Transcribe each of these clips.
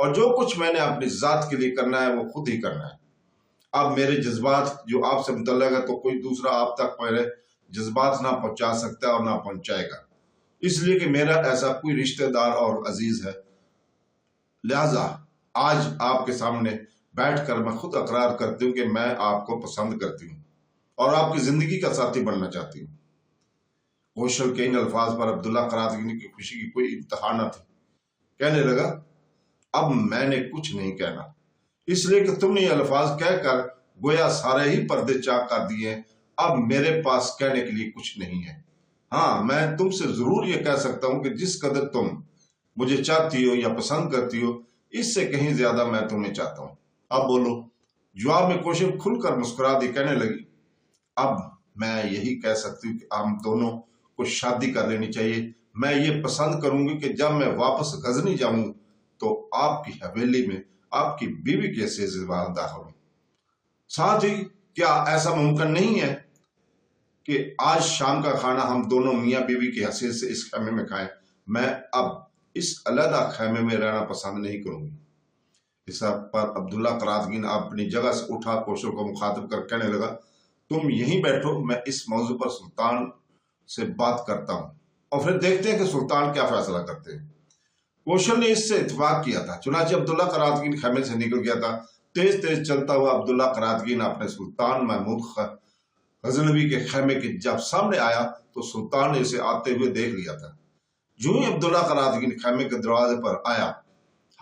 اور جو کچھ میں نے اپنی ذات کے لیے کرنا ہے وہ خود ہی کرنا ہے۔ اب میرے جذبات جو آپ سے متعلق ہے تو کوئی دوسرا آپ تک میرے جذبات نہ پہنچا سکتا اور نہ پہنچائے گا، اس لیے کہ میرا ایسا کوئی رشتہ دار اور عزیز ہے۔ لہذا آج آپ کے سامنے بیٹھ کر میں خود اقرار کرتی ہوں کہ میں آپ کو پسند کرتی ہوں اور آپ کی زندگی کا ساتھی بننا چاہتی ہوں۔ کوشل کے ان الفاظ پر عبداللہ قراتگین کی خوشی کی کوئی انتہا نہ تھی۔ کہنے لگا، اب میں نے کچھ نہیں کہنا، اس لیے کہ تم نے یہ الفاظ کہہ کر گویا سارے ہی پردے چاک کر دیے۔ اب میرے پاس کہنے کے لیے کچھ نہیں ہے۔ ہاں، میں تم سے ضرور یہ کہہ سکتا ہوں کہ جس قدر تم مجھے چاہتی ہو یا پسند کرتی ہو، اس سے کہیں زیادہ میں تمہیں چاہتا ہوں۔ اب بولو۔ جواب میں کوشل کھل کر مسکرا دی، کہنے لگی، اب میں یہی کہہ سکتی ہوں کہ ہم دونوں کو شادی کر لینی چاہیے۔ میں یہ پسند کروں گی کہ جب میں واپس غزنی جاؤں تو آپ کی حویلی میں آپ کی بیوی کے حیثیت سے داخل ہوں۔ ساتھ ہی کیا ایسا ممکن نہیں ہے کہ آج شام کا کھانا ہم دونوں میاں بیوی کی حیثیت سے اس خیمے میں کھائیں؟ میں اب اس علیحدہ خیمے میں رہنا پسند نہیں کروں گی۔ اس پر عبداللہ قراتگین اپنی جگہ سے اٹھا، کوشل کو مخاطب کر کہنے لگا، تم یہیں بیٹھو، میں اس موضوع پر سلطان سے بات کرتا ہوں اور پھر دیکھتے ہیں کہ سلطان کیا فیصلہ کرتے ہیں۔ کوشل نے اس سے اتفاق کیا تھا، چنانچہ عبداللہ قراتگین خیمے سے نکل گیا تھا۔ تیز تیز چلتا ہوا عبداللہ قراتگین اپنے سلطان محمود غزنوی کے خیمے کے جب سامنے آیا تو سلطان نے اسے آتے ہوئے دیکھ لیا تھا۔ جو ہی عبداللہ قراتگین خیمے کے دروازے پر آیا،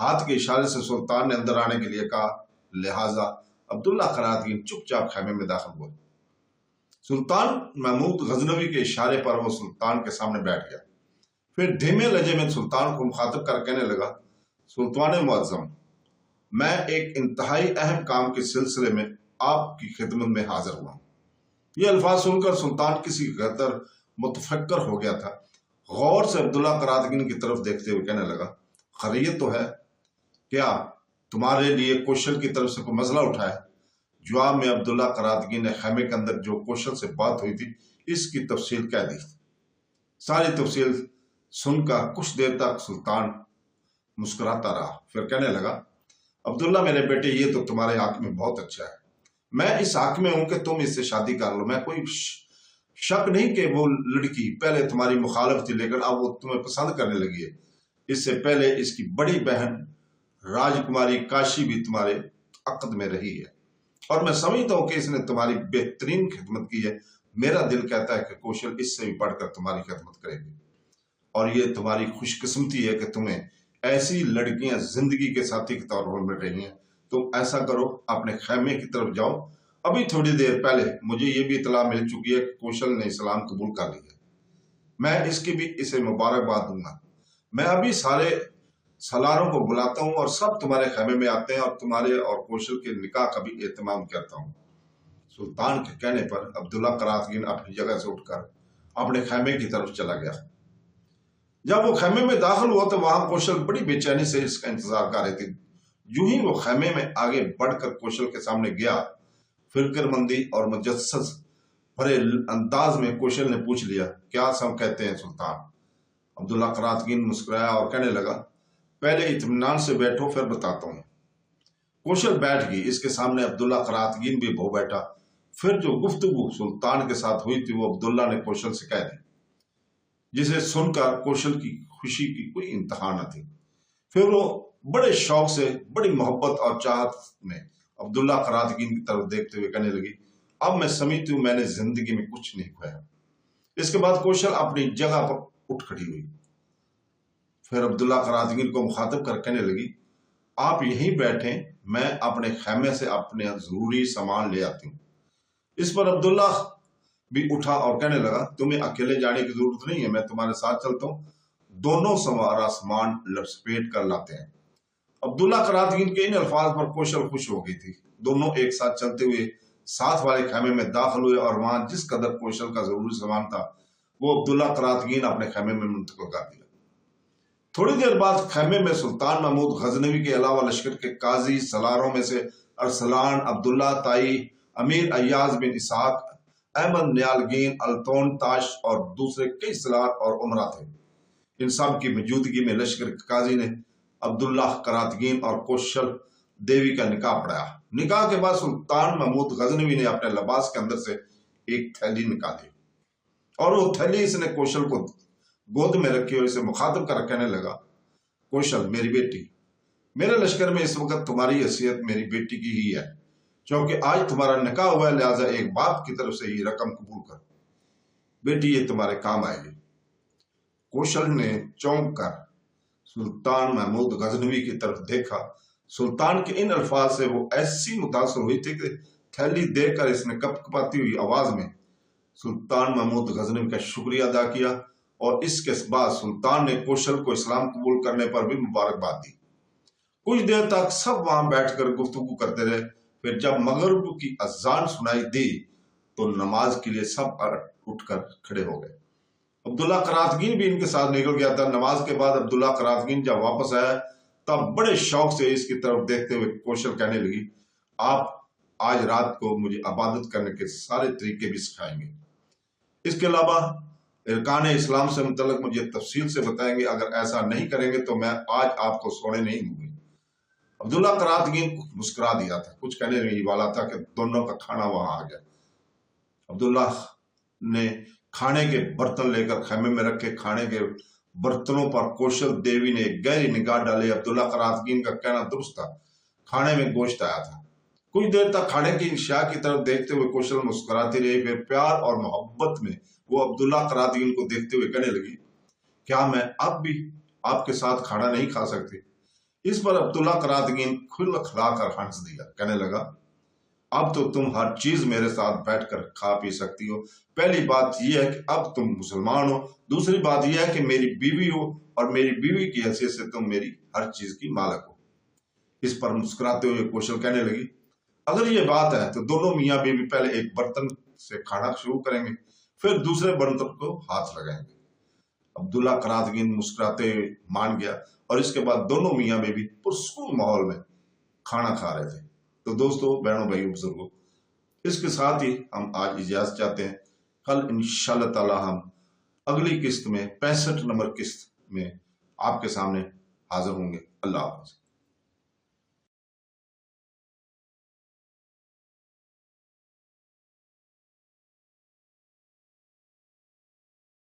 ہاتھ کے اشارے سے سلطان نے اندر آنے کے لیے کہا، لہٰذا عبداللہ قراتگین چپ چاپ خیمے میں داخل ہوا۔ سلطان محمود غزنوی کے اشارے پر وہ سلطان کے سامنے بیٹھ گیا۔ پھر دھیمے لہجے میں سلطان کو مخاطب کر کہنے لگا، سلطان معظم، میں ایک انتہائی اہم کام کے سلسلے میں آپ کی خدمت میں حاضر ہوا ہوں۔ یہ الفاظ سن کر سلطان کسی قدر متفکر ہو گیا تھا۔ غور سے عبداللہ قراتگین کی طرف دیکھتے ہوئے کہنے لگا، خیریت تو ہے؟ کیا تمہارے لیے کوشل کی طرف سے کوئی مسئلہ اٹھا ہے؟ جواب میں عبداللہ قراتگین نے خیمے کے اندر جو کوشل سے بات ہوئی تھی اس کی تفصیل کہہ دی۔ ساری تفصیل سن کر کچھ دیر تک سلطان مسکراتا رہا، پھر کہنے لگا، عبداللہ میرے بیٹے، یہ تو تمہارے حق میں بہت اچھا ہے۔ میں اس حق میں ہوں کہ تم اس سے شادی کر لو۔ میں کوئی شک نہیں کہ وہ لڑکی پہلے تمہاری مخالف تھی، لیکن اب وہ تمہیں پسند کرنے لگی ہے۔ اس سے پہلے اس کی بڑی بہن راجکماری کاشی بھی تمہارے عقد میں رہی ہے اور میں سمجھتا ہوں کہ اس نے تمہاری بہترین خدمت کی ہے۔ میرا دل کہتا ہے کہ کوشل اس سے بھی بڑھ کر تمہاری خدمت کرے گی اور یہ تمہاری خوش قسمتی ہے کہ تمہیں ایسی لڑکیاں زندگی کے ساتھی کے طور پر مل رہی ہیں۔ تم ایسا کرو، اپنے خیمے کی طرف جاؤ۔ ابھی تھوڑی دیر پہلے مجھے یہ بھی اطلاع مل چکی ہے کہ کوشل نے اسلام قبول کر لی ہے۔ میں اس کی بھی اسے مبارکباد دوں گا۔ میں ابھی سارے سالاروں کو بلاتا ہوں اور سب تمہارے خیمے میں آتے ہیں اور تمہارے اور کوشل کے نکاح کا بھی اہتمام کرتا ہوں۔ سلطان کے کہنے پر عبداللہ قراتگین اپنی جگہ سے اٹھ کر اپنے خیمے کی طرف چلا گیا۔ جب وہ خیمے میں داخل ہوا تو وہاں کوشل بڑی بے چینی سے اس کا انتظار کر رہی تھی۔ جو ہی وہ خیمے میں آگے بڑھ کر کوشل کے سامنے گیا، فکر مندی اور مجسس بھرے انداز میں کوشل نے پوچھ لیا، کیا سب کہتے ہیں سلطان؟ عبداللہ قراتگین مسکرایا اور کہنے لگا، پہلے اطمینان سے بیٹھو، پھر بتاتا ہوں۔ کوشل بیٹھ گئی، اس کے سامنے عبداللہ قراتگین بھی بہو بیٹھا۔ پھر جو گفتگو سلطان کے ساتھ ہوئی تھی وہ عبداللہ نے کوشل سے کہہ دی، جسے سن کر کوشل کی خوشی کی کوئی انتہا نہ تھی۔ پھر وہ بڑے شوق سے، بڑی محبت اور چاہت میں عبداللہ قراتگین کی طرف دیکھتے ہوئے کہنے لگی، اب میں سمجھتی ہوں میں نے زندگی میں کچھ نہیں کھویا۔ اس کے بعد کوشل اپنی جگہ پر اٹھ کھڑی ہوئی، پھر عبداللہ قراتگین کو مخاطب کر کہنے لگی، آپ یہیں بیٹھیں، میں اپنے خیمے سے اپنے ضروری سامان لے آتی ہوں۔ اس پر عبداللہ بھی اٹھا اور کہنے لگا، تمہیں اکیلے جانے کی ضرورت نہیں ہے، میں تمہارے ساتھ چلتا ہوں۔ دونوں سوارا سامان لپیٹ کر لاتے ہیں۔ عبداللہ قراتگین کے ان الفاظ پر کوشل خوش ہو گئی تھی۔ دونوں ایک ساتھ چلتے ہوئے ساتھ والے خیمے میں داخل ہوئے اور وہاں جس قدر کوشل کا ضروری سامان تھا وہ عبداللہ قراتگین اپنے خیمے میں منتقل کر دیا۔ تھوڑی دیر بعد خیمے میں سلطان محمود غزنوی کے علاوہ لشکر کے قاضی سالاروں میں سے ارسلان، عبداللہ تائی، امیر ایاز بن اسحاق، احمد نیالگین، التون تاش اور دوسرے کئی سالار اور عمرا تھے۔ ان سب کی موجودگی میں لشکر کے قاضی نے عبداللہ قراتگین اور کوشل دیوی کا نکاح پڑھایا۔ نکاح کے بعد سلطان محمود غزنوی نے اپنے لباس کے اندر سے ایک تھیلی نکالی اور وہ تھیلی اس نے کوشل کو گود میں رکھی اور اسے مخاطب کر کہنے لگا، کوشل میری بیٹی، میرے لشکر میں اس وقت تمہاری حیثیت میری بیٹی کی ہی ہے، کیونکہ آج تمہارا نکاح ہوا ہے، لہٰذا ایک باپ کی طرف سے یہ رقم قبول کر، بیٹی یہ تمہارے کام آئے گی۔ کوشل نے چونک کر سلطان محمود غزنوی کی طرف دیکھا۔ سلطان کے ان الفاظ سے وہ ایسی متاثر ہوئی تھی کہ تھیلی دیکھ کر اس نے کپ کپاتی ہوئی آواز میں سلطان محمود غزنوی کا شکریہ ادا کیا، اور اس کے بعد سلطان نے کوشل کو اسلام قبول کرنے پر بھی مبارکباد دی۔ کچھ دیر تک سب وہاں بیٹھ کر گفتگو کرتے رہے۔ پھر جب مغرب کی اذان سنائی دی تو نماز کے لیے سب اٹھ کر کھڑے ہو گئے۔ عبداللہ قراتگین بھی ان کے ساتھ نکل گیا تھا۔ نماز کے بعد عبداللہ قراتگین جب واپس آیا تب بڑے شوق سے اس کی طرف دیکھتے ہوئے کوشل کہنے لگی، آپ آج رات کو مجھے عبادت کرنے کے سارے طریقے بھی سکھائیں گے، اس کے علاوہ ارکان اسلام سے متعلق مجھے تفصیل سے بتائیں گے، اگر ایسا نہیں کریں گے تو میں آج آپ کو سونے نہیں دوں گی۔ عبداللہ قراتگین کو مسکرا دیا تھا، کچھ کہنے نہیں والا تھا کہ دونوں کا کھانا وہاں آ گیا۔ عبداللہ نے کھانے کے برتن لے کر خیمے میں رکھے۔ کھانے کے برتنوں پر کوشل دیوی نے گہری نگاہ ڈالی۔ عبداللہ قراتگین کا کہنا درست تھا، کھانے میں گوشت آیا تھا۔ کچھ دیر تک کھانے کی اشیاء کی طرف دیکھتے ہوئے کوشل مسکراتی رہی۔ پھر پیار اور محبت میں وہ عبداللہ قراتگین کو دیکھتے ہوئے کہنے لگی، کیا میں اب بھی آپ کے ساتھ کھانا نہیں کھا سکتی؟ اس پر عبداللہ قراتگین کھلا کر ہنس دیا، کہنے لگا، اب تو تم ہر چیز میرے ساتھ بیٹھ کر کھا پی سکتی ہو۔ پہلی بات یہ ہے کہ اب تم مسلمان ہو، دوسری بات یہ ہے کہ میری بیوی ہو، اور میری بیوی کی حیثیت سے تم میری ہر چیز کی مالک ہو۔ اس پر مسکراتے ہوئے کوشل کہنے لگی، اگر یہ بات ہے تو دونوں میاں بیوی پہلے ایک برتن سے کھانا شروع کریں گے، پھر دوسرے برتن کو ہاتھ لگائیں گے۔ عبداللہ قراتگین مسکراتے ہوئے مان گیا، اور اس کے بعد دونوں میاں بیوی پرسکون ماحول میں کھانا کھا رہے تھے۔ تو دوستو، بہنوں، بھائیوں، بزرگوں، اس کے ساتھ ہی ہم آج اجازت چاہتے ہیں۔ کل انشاءاللہ تعالی ہم اگلی قسط میں 65 نمبر قسط میں آپ کے سامنے حاضر ہوں گے۔ اللہ حافظ۔